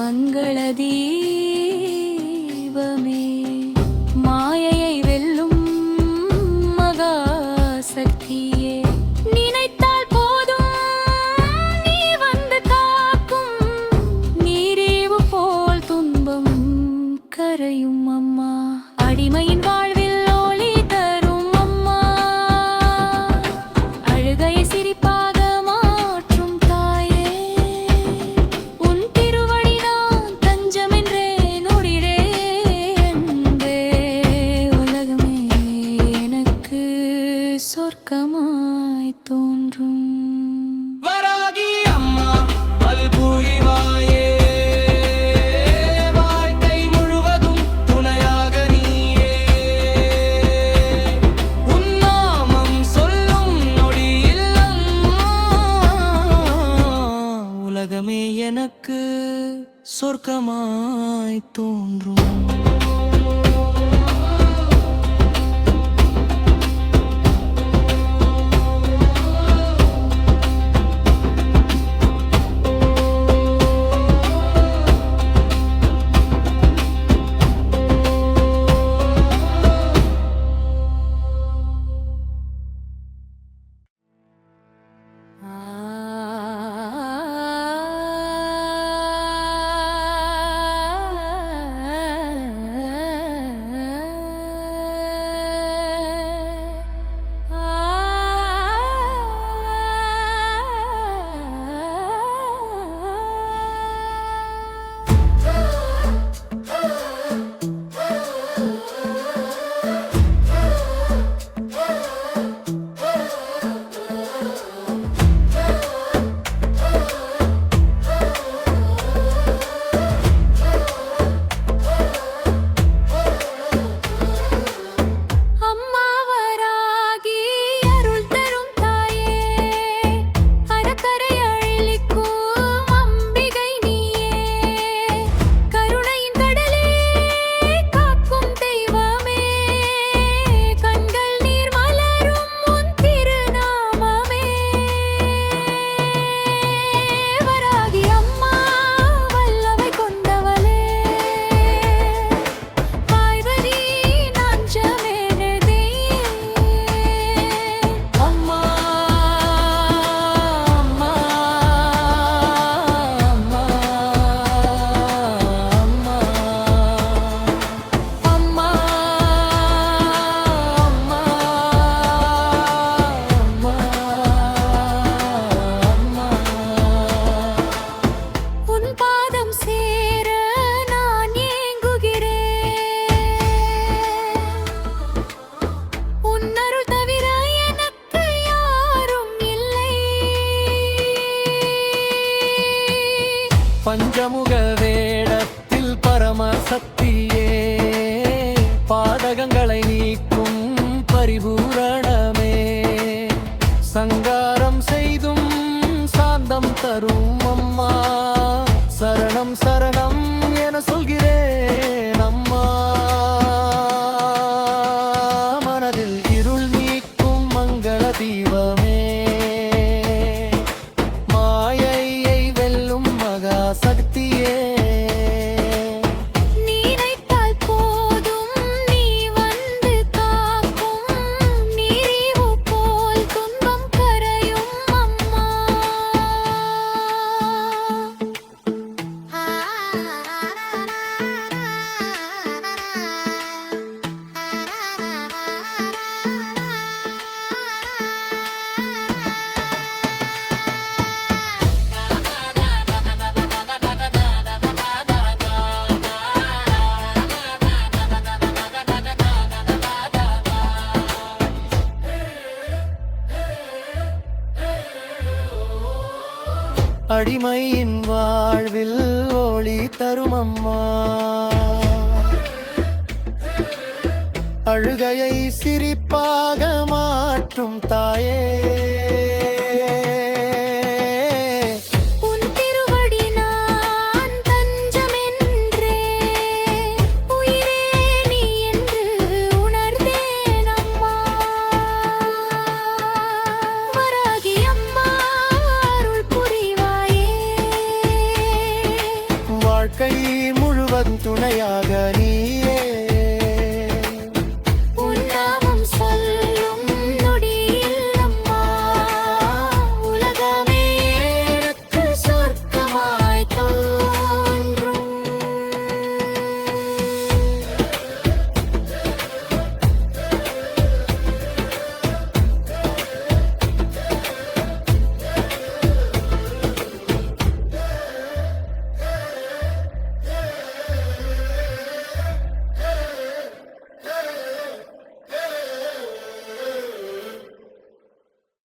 மங்கள தீபமே மாயையை வெல்லும் மகா சக்தியே நினைத்தால் போதும் நீ வந்து காக்கும் நீரேவு போல் துன்பம் கரையும் அம்மா அடிமையின் வாழ்வில் ஒளி தரும் அம்மா அழுகையை சிரிப்பாக மாற்றும் தாயே உன் திருவடிதான் தஞ்சம் என்றே நொடிடே அன்பே உலகமே எனக்கு சொர்க்கமாய் தோன்றும் வராகி அம்மா அல்புரிவாயே வாழ்க்கை முழுவதும் துணையாக நீயே உன் நாமம் சொல்லும் நொடியில் அம்மா உலகமே எனக்கு சொர்க்கமாய் தோன்றும் பஞ்சமுக வேடத்தில் பரமசக்தியே பாதகங்களை நீக்கும் பரிபூரணமே சங்காரம் செய்தும் சாந்தம் தரும் அம்மா சரணம் சரணம் என சொல்கிறேன் அம்மா மனதில் இருள் நீக்கும் மங்கள தீபமே மாயையை வெல்லும் மகா சக்தியே நினைத்தால் போதும் நீ வந்து காக்கும் நீரிவு போல் துன்பம் கரையும் அம்மா அடிமையின் வாழ்வில் ஒளி தரும் அம்மா அழுகையை சிரிப்பாக மாற்றும் தாயே உன் திருவடி நான் தஞ்சம் என்றே உயிரே நீ என்று உணர்ந்தேன் அம்மா வராகி அம்மா அருள் புரிவாயே வாழ்க்கை முழுவதும் துணையாக